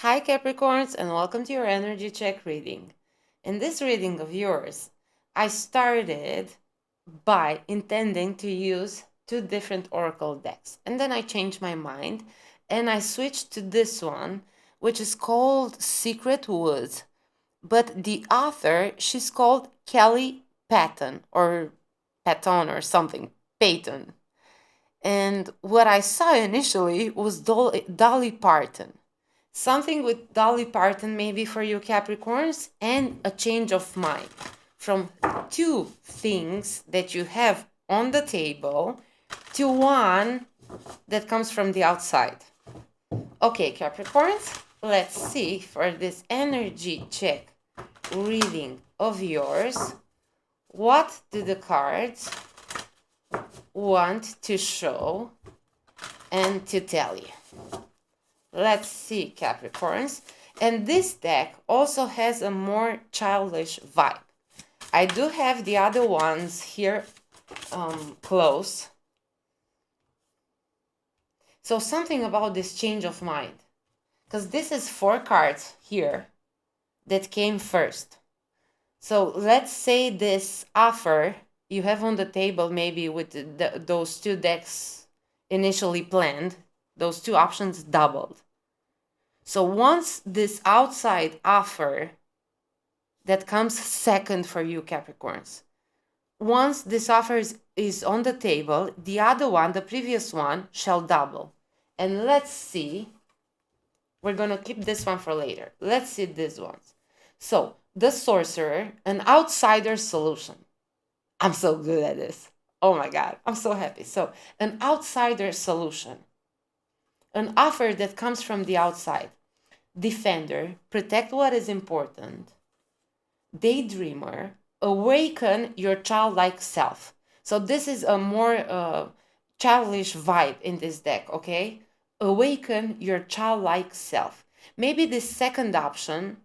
Hi Capricorns, and welcome to your energy check reading. In this reading of yours, I started by intending to use two different oracle decks, and then I changed my mind and I switched to this one, which is called Secret Woods. But the author, she's called Kelly Patton or Patton or something, Payton. And what I saw initially was Dolly Parton. Something with Dolly Parton maybe for you Capricorns, and a change of mind from two things that you have on the table to one that comes from the outside. Okay, Capricorns, let's see for this energy check reading of yours. What do the cards want to show and to tell you? Let's see, Capricorns. And this deck also has a more childish vibe. I do have the other ones here close. So something about this change of mind. Because this is 4 cards here that came first. So let's say this offer you have on the table, maybe with those two decks initially planned, those two options doubled. So once this outside offer that comes second for you Capricorns, once this offer is on the table, the other one, the previous one, shall double. And let's see, we're going to keep this one for later. Let's see these ones. So the sorcerer, an outsider solution. I'm so good at this. Oh my God, I'm so happy. So an outsider solution, an offer that comes from the outside. Defender, protect what is important. Daydreamer, awaken your childlike self. So this is a more childish vibe in this deck, okay? Awaken your childlike self. Maybe this second option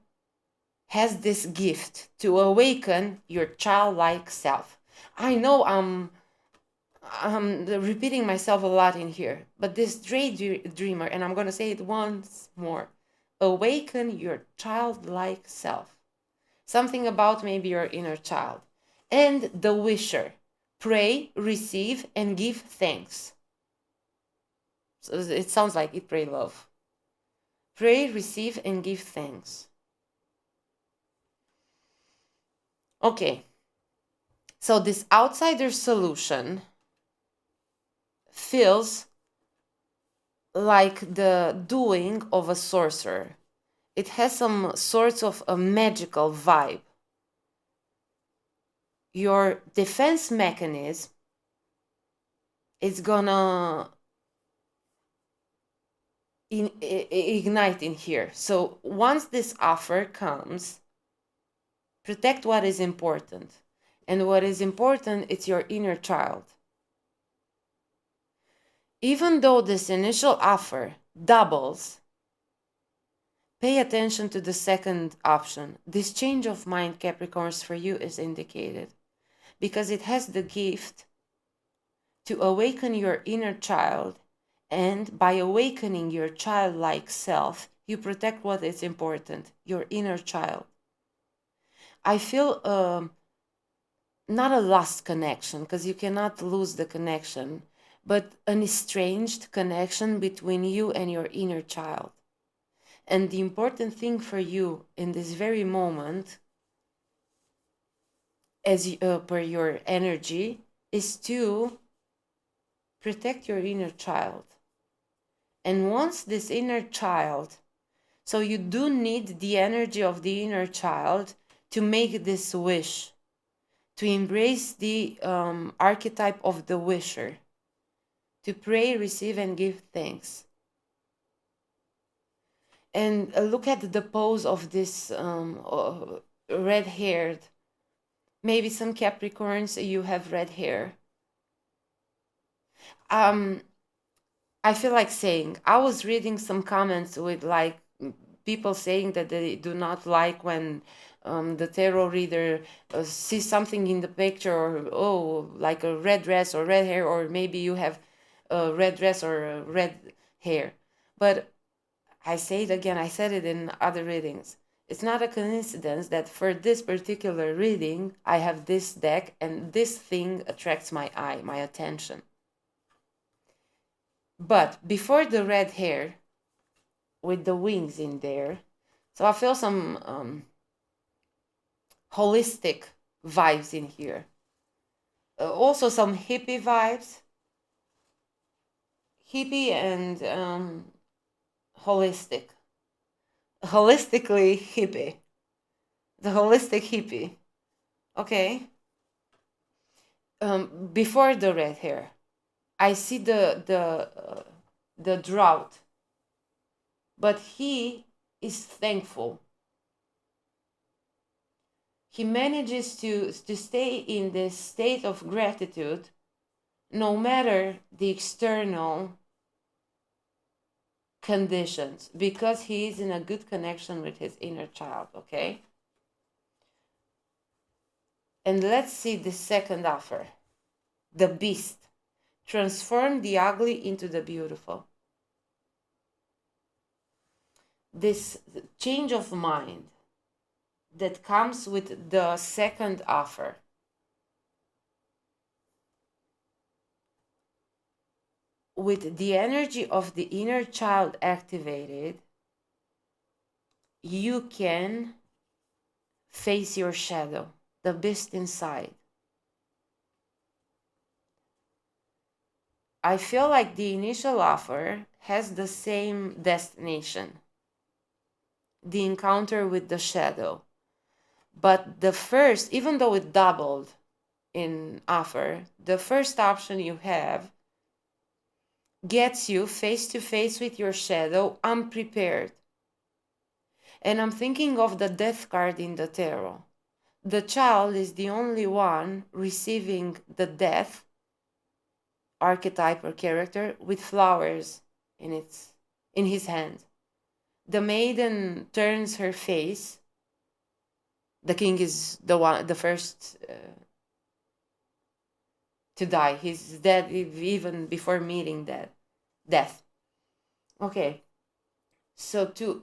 has this gift to awaken your childlike self. I know I'm repeating myself a lot in here, but this daydreamer, and I'm going to say it once more, awaken your childlike self. Something about maybe your inner child. And the wisher, pray, receive, and give thanks. So it sounds like eat, pray, love. Pray, receive, and give thanks. Okay. So this outsider solution feels like the doing of a sorcerer. It has some sorts of a magical vibe. Your defense mechanism is gonna ignite in here. So once this offer comes, protect what is important. And what is important is your inner child. Even though this initial offer doubles, pay attention to the second option. This change of mind, Capricorns, for you is indicated because it has the gift to awaken your inner child, and by awakening your childlike self, you protect what is important, your inner child. I feel not a lost connection, because you cannot lose the connection, but an estranged connection between you and your inner child. And the important thing for you in this very moment, as per your energy, is to protect your inner child. And once this inner child, so you do need the energy of the inner child to make this wish, to embrace the archetype of the wisher, to pray, receive, and give thanks. And look at the pose of this red-haired. Maybe some Capricorns, you have red hair. I feel like saying, I was reading some comments with like people saying that they do not like when the tarot reader sees something in the picture, or oh, like a red dress or red hair, or maybe you have a red dress or a red hair. But I say it again, I said it in other readings. It's not a coincidence that for this particular reading, I have this deck and this thing attracts my eye, my attention. But before the red hair, with the wings in there, so I feel some holistic vibes in here. Also some hippie vibes. Hippie and holistic. Holistically hippie. The holistic hippie. Okay. Before the red hair, I see the drought, but he is thankful. He manages to stay in this state of gratitude no matter the external conditions, because he is in a good connection with his inner child, okay? And let's see the second offer. The beast. Transform the ugly into the beautiful. This change of mind that comes with the second offer. With the energy of the inner child activated, you can face your shadow, the beast inside. I feel like the initial offer has the same destination, the encounter with the shadow. But the first, even though it doubled in offer, the first option you have gets you face to face with your shadow unprepared. And I'm thinking of the death card in the tarot. The child is the only one receiving the death archetype or character with flowers in his hand. The maiden turns her face. The king is the first to die. He's dead even before meeting death. Okay, so to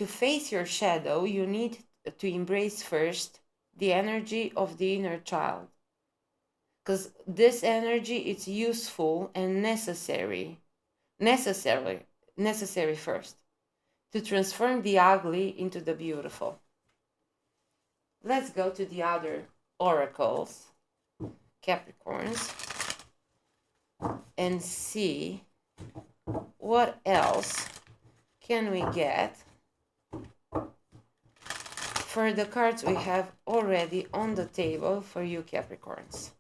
face your shadow, you need to embrace first the energy of the inner child, because this energy is useful and necessary first to transform the ugly into the beautiful. Let's go to the other oracles, Capricorns, and see what else can we get for the cards we have already on the table for you Capricorns.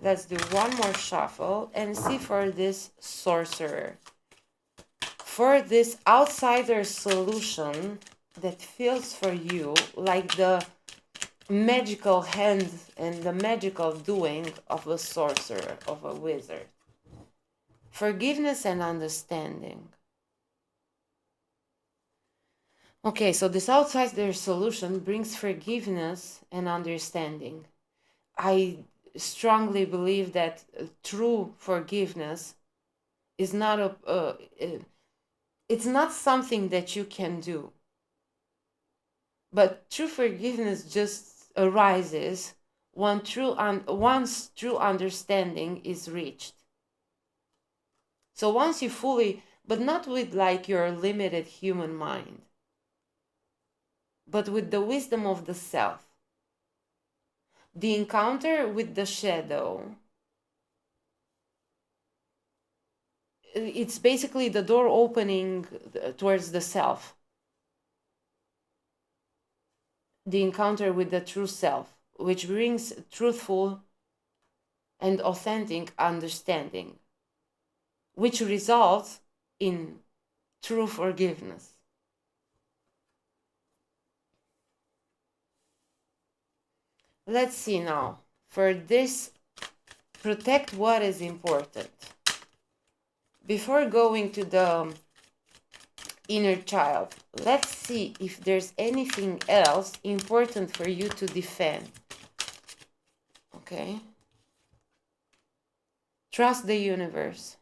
Let's do one more shuffle and see for this sorcerer, for this outsider solution that feels for you like the magical hand and the magical doing of a sorcerer, of a wizard. Forgiveness and understanding. Okay, so this outsider solution brings forgiveness and understanding. I strongly believe that true forgiveness is not it's not something that you can do. But true forgiveness just arises once true understanding is reached. So once you fully, but not with like your limited human mind, but with the wisdom of the self. The encounter with the shadow, it's basically the door opening towards the self. The encounter with the true self, which brings truthful and authentic understanding, which results in true forgiveness. Let's see now. For this, protect what is important. Before going to the inner child, let's see if there's anything else important for you to defend. Okay? Trust the universe.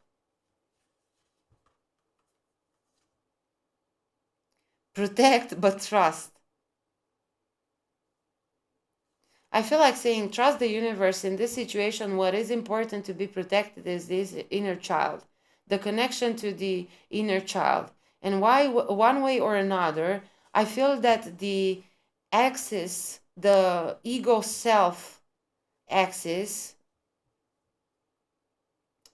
Protect, but trust. I feel like saying trust the universe in this situation. What is important to be protected is this inner child, the connection to the inner child. And why, one way or another, I feel that the axis, the ego self axis,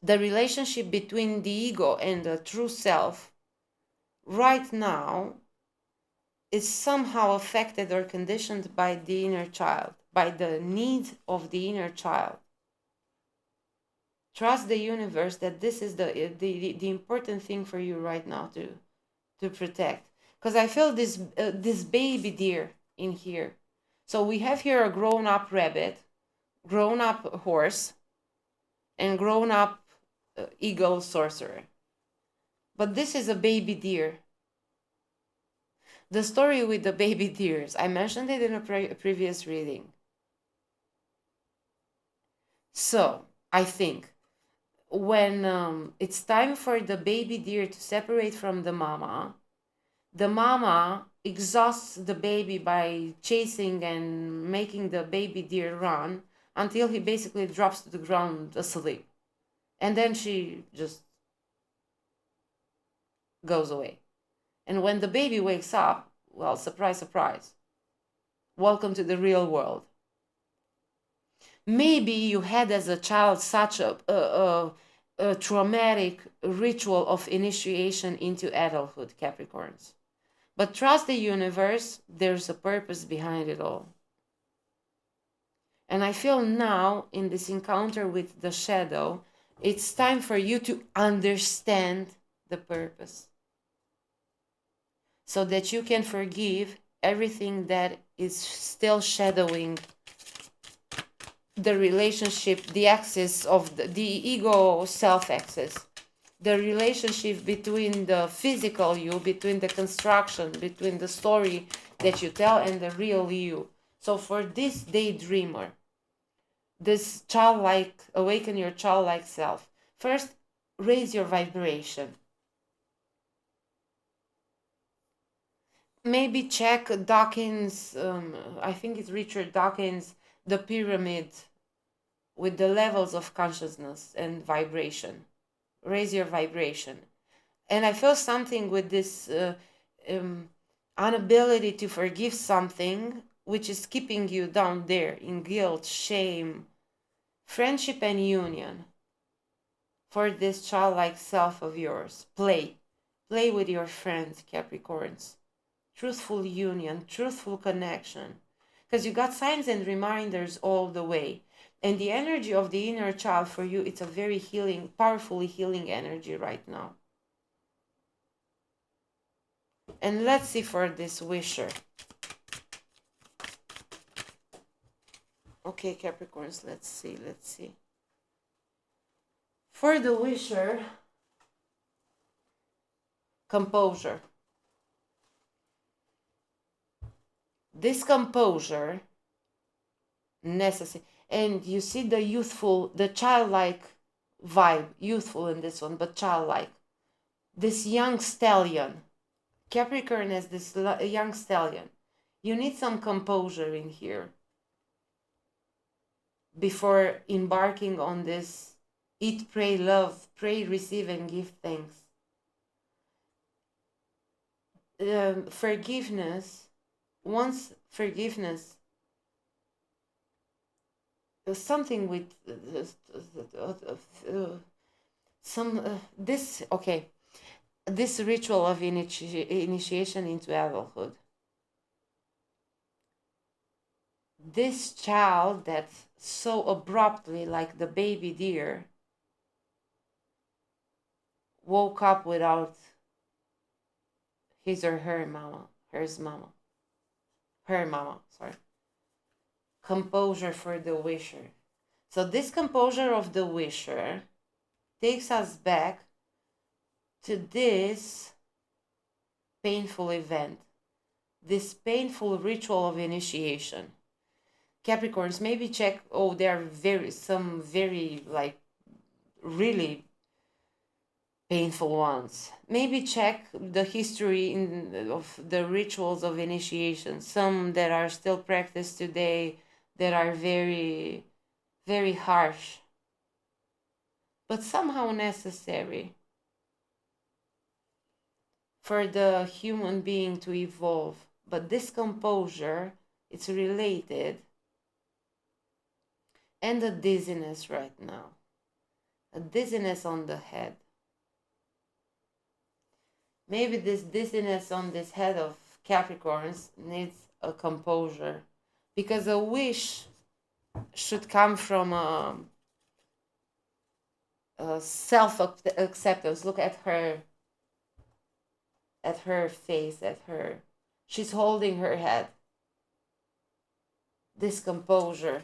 the relationship between the ego and the true self right now is somehow affected or conditioned by the inner child, by the need of the inner child. Trust the universe that this is the important thing for you right now to protect. Because I feel this baby deer in here. So we have here a grown-up rabbit, grown-up horse, and grown-up eagle sorcerer. But this is a baby deer. The story with the baby deers, I mentioned it in a previous reading. So I think when it's time for the baby deer to separate from the mama exhausts the baby by chasing and making the baby deer run until he basically drops to the ground asleep. And then she just goes away. And when the baby wakes up, well, surprise, surprise. Welcome to the real world. Maybe you had as a child such a traumatic ritual of initiation into adulthood, Capricorns. But trust the universe, there's a purpose behind it all. And I feel now, in this encounter with the shadow, it's time for you to understand the purpose, so that you can forgive everything that is still shadowing the relationship, the axis of the ego self axis, the relationship between the physical you, between the construction, between the story that you tell and the real you. So for this daydreamer, this childlike, awaken your childlike self. First, raise your vibration. Maybe check Dawkins, I think it's Richard Dawkins, the pyramid with the levels of consciousness and vibration. Raise your vibration. And I feel something with this inability to forgive something which is keeping you down there in guilt, shame, friendship and union. For this childlike self of yours, play with your friends, Capricorns. Truthful union, truthful connection, because you got signs and reminders all the way. And the energy of the inner child for you, it's a very healing, powerfully healing energy right now. And let's see for this wisher. Okay, Capricorns, let's see. For the wisher, composure. This composure, necessary. And you see the youthful, the childlike vibe, youthful in this one, but childlike. This young stallion. Capricorn has this young stallion. You need some composure in here before embarking on this eat, pray, love, pray, receive, and give thanks. Forgiveness, once forgiveness, something with this ritual of initiation into adulthood. This child that so abruptly, like the baby deer, woke up without his or her mama, her mama, sorry. Composure for the wisher. So this composure of the wisher takes us back to this painful event, this painful ritual of initiation. Capricorns, maybe check, there are some very like really painful ones. Maybe check the history of the rituals of initiation. Some that are still practiced today that are very, very harsh, but somehow necessary for the human being to evolve. But this composure, it's related, and the dizziness right now, a dizziness on the head. Maybe this dizziness on this head of Capricorns needs a composure, because a wish should come from a self-acceptance. Look at her face, she's holding her head. This composure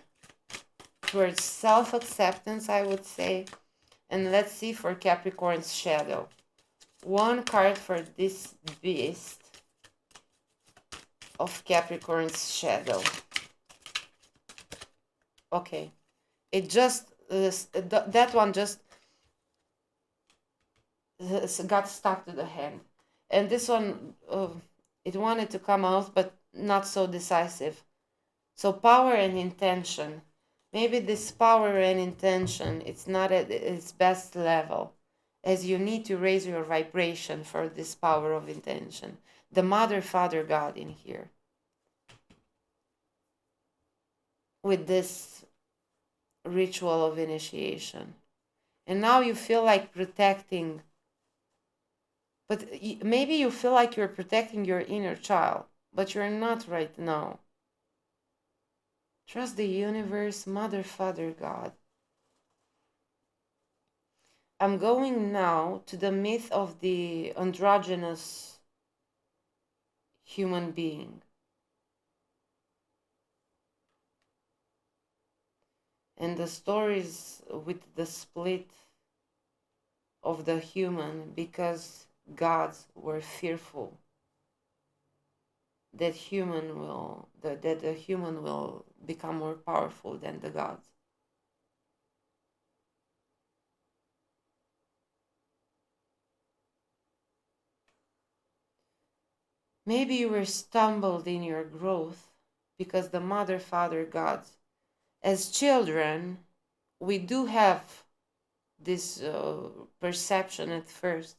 towards self-acceptance, I would say. And let's see for Capricorn's shadow. One card for this beast of Capricorn's shadow. Okay, it just that one just got stuck to the hand, and this one it wanted to come out, but not so decisive. So power and intention. Maybe this power and intention, it's not at its best level, as you need to raise your vibration for this power of intention. The Mother, Father, God in here. With this ritual of initiation. And now you feel like protecting, but maybe you feel like you're protecting your inner child, but you're not right now. Trust the universe, Mother, Father, God. I'm going now to the myth of the androgynous human being. And the stories with the split of the human, because gods were fearful that the human will become more powerful than the gods. Maybe you were stumbled in your growth because the Mother, Father, gods. As children, we do have this perception at first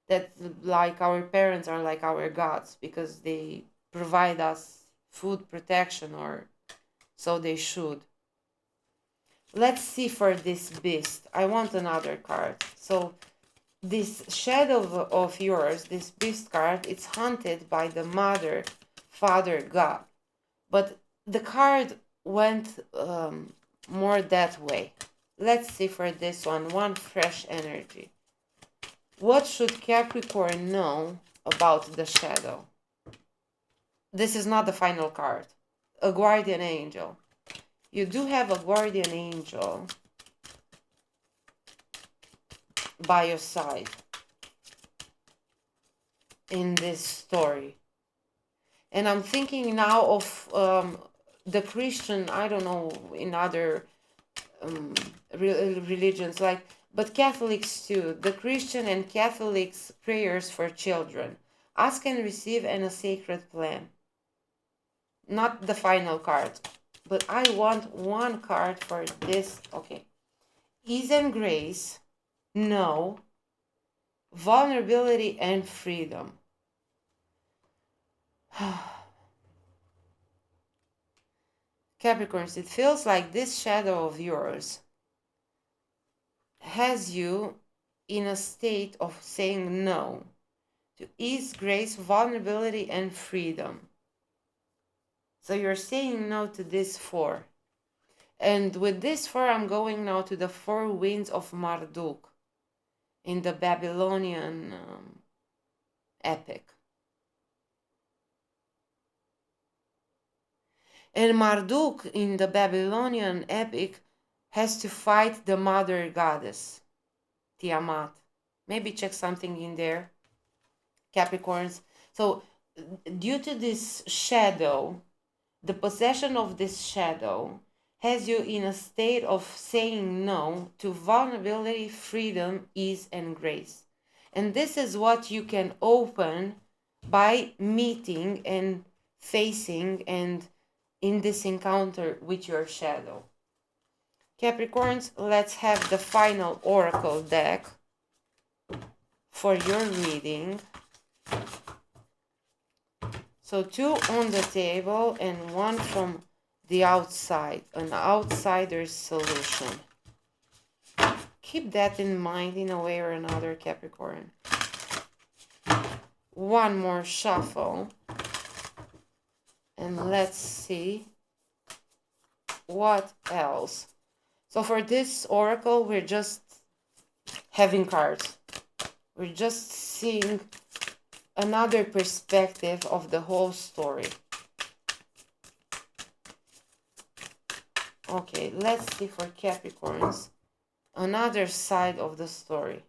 that like our parents are like our gods because they provide us food, protection, or so they should. Let's see for this beast. I want another card. So this shadow of yours, this beast card, it's haunted by the Mother, Father, God. But the card went more that way. Let's see for this one fresh energy. What should Capricorn know about the shadow? This is not the final card. A guardian angel. You do have a guardian angel by your side in this story. And I'm thinking now of the Christian, I don't know, in other religions, like, but Catholics too, the Christian and Catholics prayers for children. Ask and receive and a sacred plan. Not the final card, but I want one card for this. Okay. Ease and grace, no. Vulnerability and freedom. Capricorns, it feels like this shadow of yours has you in a state of saying no to ease, grace, vulnerability, and freedom. So you're saying no to this four. And with this four, I'm going now to the four winds of Marduk in the Babylonian epic. And Marduk in the Babylonian epic has to fight the mother goddess, Tiamat. Maybe check something in there, Capricorns. So due to this shadow, the possession of this shadow has you in a state of saying no to vulnerability, freedom, ease, and grace. And this is what you can open by meeting and facing and in this encounter with your shadow. Capricorns, let's have the final oracle deck for your reading. So 2 on the table and 1 from the outside, an outsider's solution. Keep that in mind in a way or another, Capricorn. 1 more shuffle. And let's see what else. So for this oracle, we're just having cards. We're just seeing another perspective of the whole story. Okay, let's see for Capricorns another side of the story.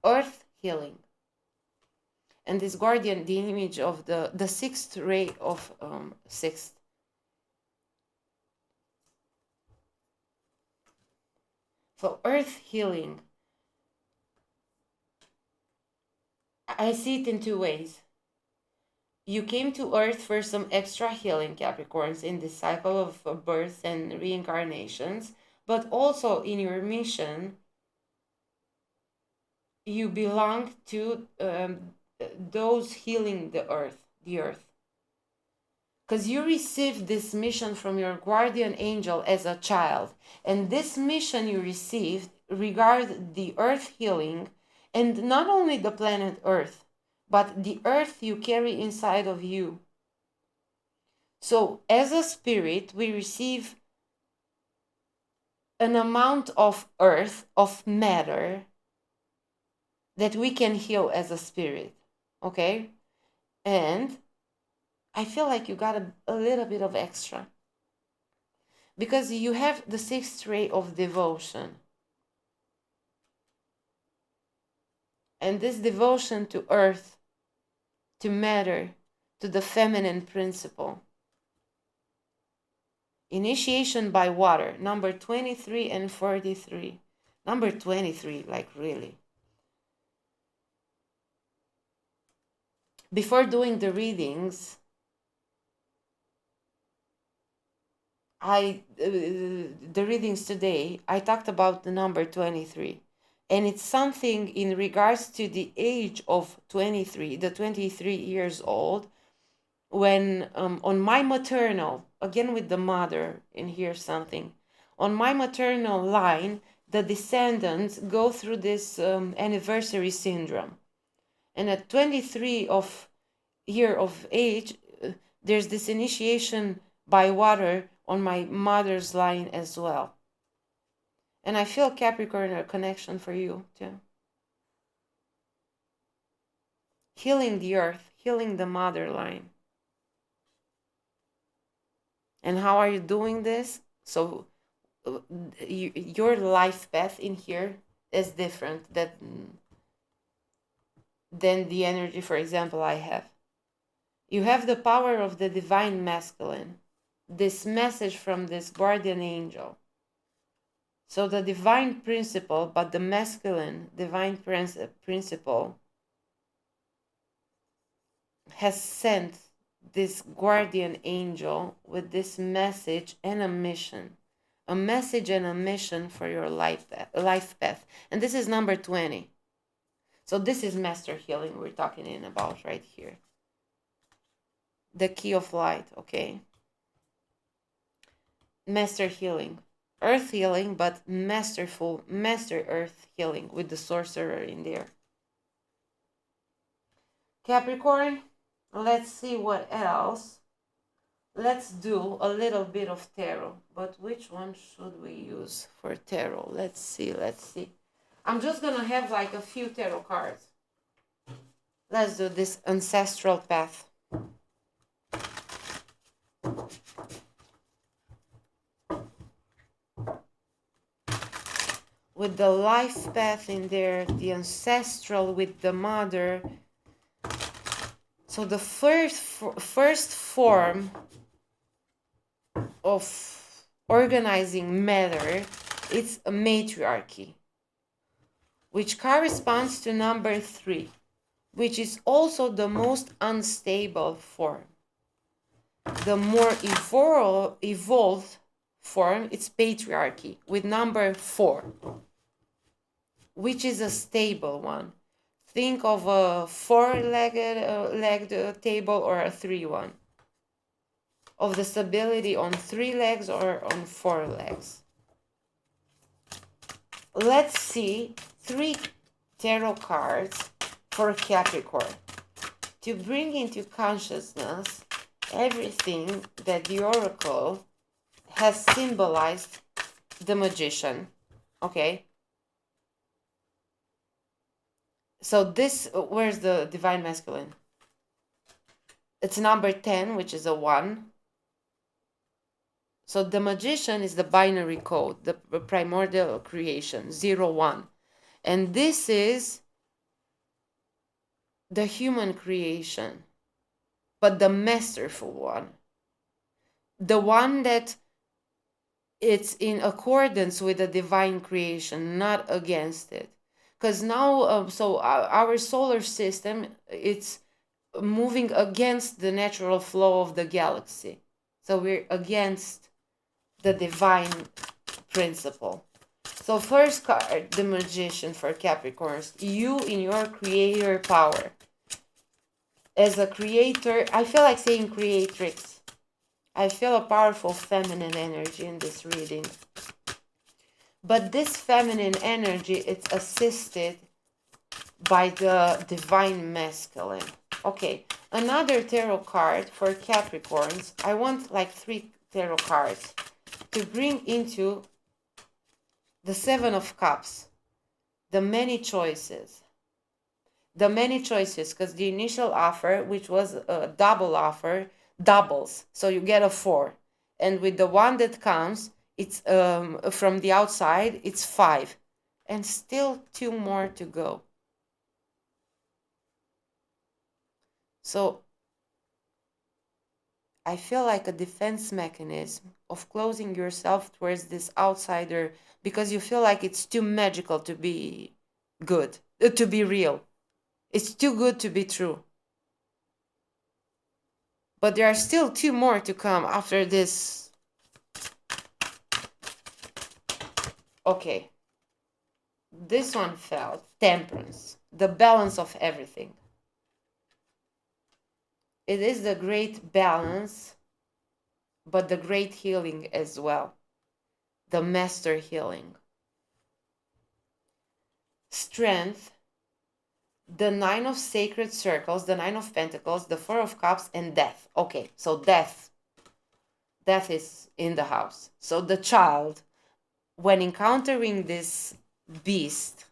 Earth healing. And this guardian, the image of the sixth ray of sixth. So earth healing, I see it in 2 ways. You came to earth for some extra healing, Capricorns, in this cycle of births and reincarnations, but also in your mission, you belong to those healing the earth. Because you received this mission from your guardian angel as a child. And this mission you received regard the earth healing, and not only the planet Earth, but the earth you carry inside of you. So as a spirit, we receive an amount of earth, of matter, that we can heal as a spirit. Okay? And I feel like you got a little bit of extra. Because you have the sixth ray of devotion. And this devotion to earth, to matter, to the feminine principle. Initiation by water, number 23 and 43. Number 23, like really. Before doing the readings, the readings today, I talked about the number 23. And it's something in regards to the age of 23, the 23 years old, when on my maternal, again with the mother, and here's something, on my maternal line, the descendants go through this anniversary syndrome. And at 23 year of age, there's this initiation by water on my mother's line as well. And I feel Capricorn a connection for you too. Healing the earth, healing the mother line. And how are you doing this? So your life path in here is different than the energy, for example, I have. You have the power of the divine masculine. This message from this guardian angel. So the divine principle, but the masculine divine principle has sent this guardian angel with this message and a mission. A message and a mission for your life path. And this is number 20. So this is master healing we're talking about right here. The key of light, okay? Master healing. Earth healing, but masterful, master earth healing with the sorcerer in there. Capricorn, let's see what else. Let's do a little bit of tarot. But which one should we use for tarot? Let's see. I'm just going to have like a few tarot cards. Let's do this ancestral path. With the life path in there, the ancestral with the mother. So the first form of organizing matter, it's a matriarchy, which corresponds to number 3, which is also the most unstable form. The more evolved form, it's patriarchy, with number 4, which is a stable one. Think of a 4-legged table or a 3 one. Of the stability on 3 legs or on 4 legs. Let's see 3 tarot cards for Capricorn to bring into consciousness everything that the oracle has symbolized the magician. Okay? So this, where's the divine masculine? It's number 10, which is a 1. So the magician is the binary code, the primordial creation, 0, 1. And this is the human creation, but the masterful one. The one that it's in accordance with the divine creation, not against it. Because now, so our solar system, it's moving against the natural flow of the galaxy. So we're against the divine principle. So first card, the magician for Capricorns. You in your creator power. As a creator, I feel like saying creatrix. I feel a powerful feminine energy in this reading. But this feminine energy, it's assisted by the divine masculine. Okay, another tarot card for Capricorns. I want like 3 tarot cards to bring into the 7 of Cups, the many choices. The many choices, because the initial offer, which was a double offer, doubles. So you get a 4. And with the one that comes, it's from the outside, it's 5. And still 2 more to go. So I feel like a defense mechanism of closing yourself towards this outsider because you feel like it's too magical to be good, to be real. It's too good to be true. But there are still 2 more to come after this. Okay. This one felt temperance, the balance of everything. It is the great balance, but the great healing as well. The master healing. Strength, the 9 of sacred circles, the 9 of pentacles, the 4 of cups, and death. Okay, so death is in the house. So the child, when encountering this beast,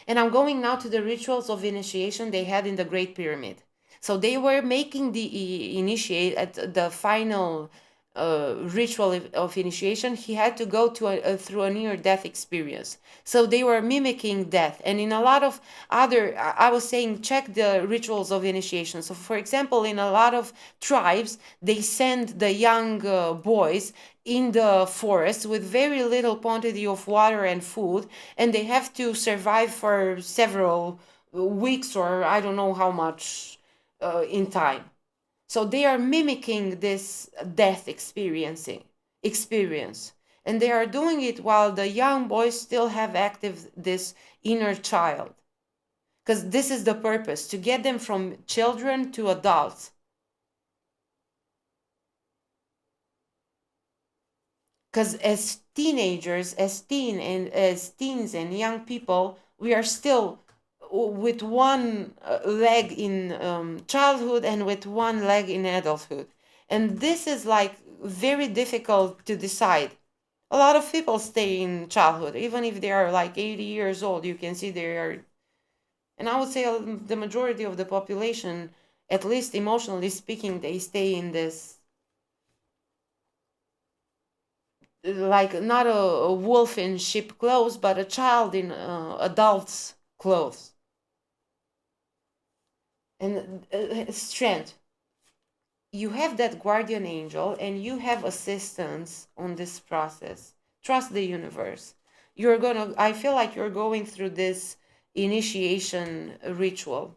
and I'm going now to the rituals of initiation they had in the Great Pyramid. So they were making the initiate at the final ritual of initiation. He had to go to through a near-death experience. So they were mimicking death. And in a lot of other, I was saying, check the rituals of initiation. So for example, in a lot of tribes, they send the young boys in the forest with very little quantity of water and food, and they have to survive for several weeks or I don't know how much in time. So they are mimicking this death experience, and they are doing it while the young boys still have active this inner child, because this is the purpose, to get them from children to adults. Because as teenagers, as teens and young people, we are still with one leg in childhood and with one leg in adulthood. And this is like very difficult to decide. A lot of people stay in childhood, even if they are like 80 years old, you can see they are, and I would say the majority of the population, at least emotionally speaking, they stay in this, like not a wolf in sheep clothes, but a child in adult's clothes. And strength. you have that guardian angel and you have assistance on this process. Trust the universe. I feel like you're going through this initiation ritual,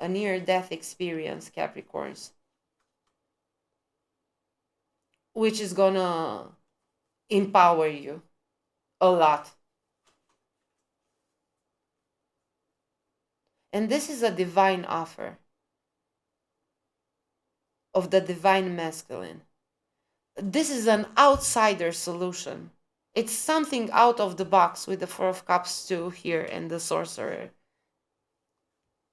a near death experience, Capricorns, which is gonna empower you a lot. And this is a divine offer of the divine masculine. This is an outsider solution. It's something out of the box with the Four of Cups too here and the Sorcerer.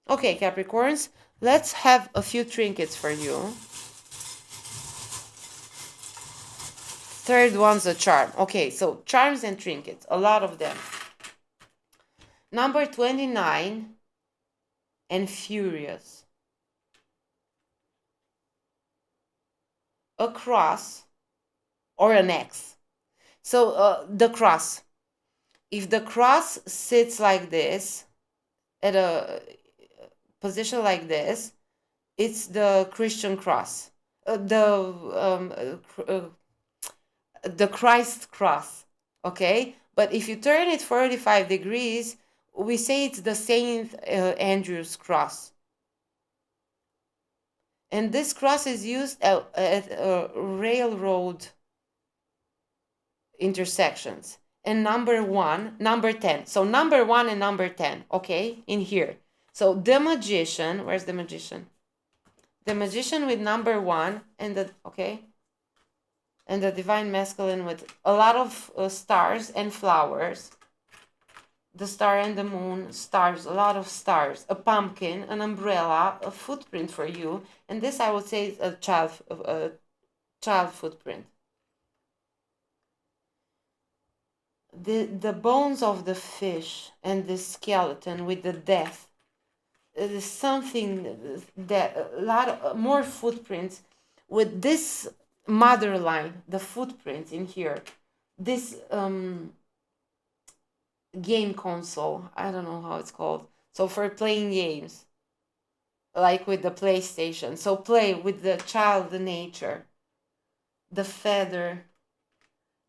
Okay, Capricorns, let's have a few trinkets for you. Third one's a charm. Okay, so charms and trinkets, a lot of them. Number 29 and Furious. A cross or an X. So the cross. If the cross sits like this, at a position like this, it's the Christian cross. The Christ cross, okay? But if you turn it 45 degrees, we say it's the Saint Andrew's cross. And this cross is used at railroad intersections. And number 10. So number 1 and number 10, okay, in here. So the magician, where's the magician? The magician with number 1 and the, okay, and the divine masculine with a lot of stars and flowers. The star and the moon, stars, a lot of stars, a pumpkin, an umbrella, a footprint for you. And this I would say is a child footprint. The bones of the fish and the skeleton with the death. There's something that a lot of, more footprints with this mother line, the footprint in here. This game console, I don't know how it's called. So for playing games, like with the PlayStation. So play with the child nature. The feather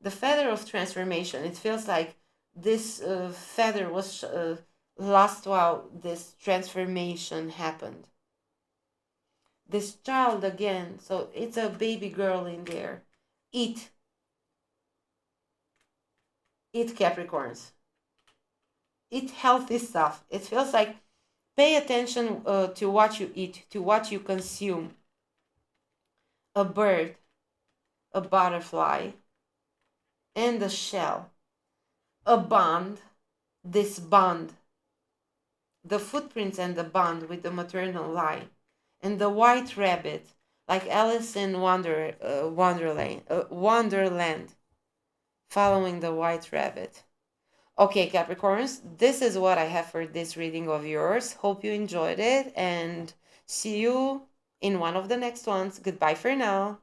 of transformation. It feels like this feather was lost while this transformation happened. This child again, so it's a baby girl in there. Eat Capricorns. Eat healthy stuff. It feels like pay attention to what you eat, to what you consume. A bird, a butterfly, and a shell. A bond, this bond. The footprints and the bond with the maternal line. And the white rabbit, like Alice in Wonderland, following the white rabbit. Okay, Capricorns, this is what I have for this reading of yours. Hope you enjoyed it and see you in one of the next ones. Goodbye for now.